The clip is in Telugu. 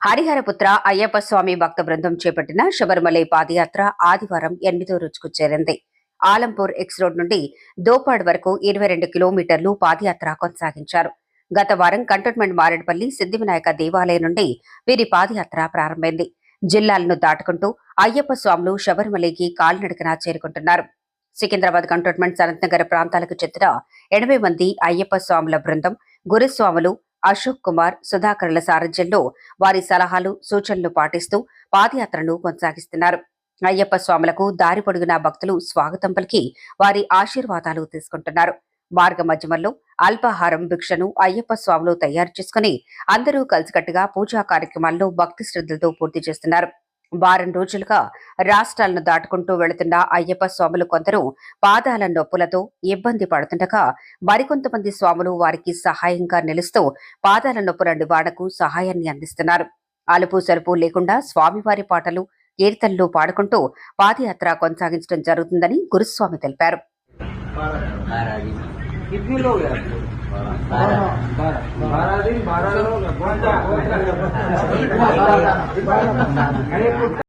హరిహరపుత్ర అయ్యప్ప స్వామి భక్త బృందం చేపట్టిన శబరిమలై పాదయాత్ర ఆదివారం 8వ రోజుకు చేరింది. ఆలంపూర్ ఎక్స్ రోడ్ నుండి దోపాడ్ వరకు 22 కిలోమీటర్లు పాదయాత్ర కొనసాగించారు. గత వారం కంటోన్మెంట్ మారేడుపల్లి సిద్ధివినాయక దేవాలయం నుండి వీరి పాదయాత్ర ప్రారంభమైంది. జిల్లాలను దాటుకుంటూ అయ్యప్ప స్వాములు శబరిమలైకి కాలినడకన చేరుకుంటున్నారు. సికింద్రాబాద్ కంటోన్మెంట్ సనత్నగర్ ప్రాంతాలకు చెందిన 80 మంది అయ్యప్ప స్వాముల బృందం గురుస్వాములు అశోక్ కుమార్, సుధాకర్ల సారథ్యంలో వారి సలహాలు, సూచనలు పాటిస్తూ పాదయాత్రను కొనసాగిస్తున్నారు. అయ్యప్ప స్వాములకు దారి పొడుగునా భక్తులు స్వాగతం పలికి వారి ఆశీర్వాదాలు తీసుకుంటున్నారు. మార్గ మధ్యమంలో అల్పాహారం, భిక్షను అయ్యప్ప స్వాములు తయారు చేసుకుని అందరూ కలిసికట్టుగా పూజా కార్యక్రమాల్లో భక్తి శ్రద్ధలతో పూర్తి చేస్తున్నారు. వారం రోజులుగా రాష్ట్రాలను దాటుకుంటూ వెళుతున్న అయ్యప్ప స్వాములు కొందరు పాదాల నొప్పులతో ఇబ్బంది పడుతుండగా మరికొంతమంది స్వాములు వారికి సహాయంగా నిలుస్తూ పాదాల నొప్పుల నివారణకు సహాయాన్ని అందిస్తున్నారు. అలుపు సలుపు లేకుండా స్వామివారి పాటలు, కీర్తనలు పాడుకుంటూ పాదయాత్ర కొనసాగించడం జరుగుతుందని గురుస్వామి తెలిపారు. कितने लोग हैं आपको? 12 दिन 12 लोग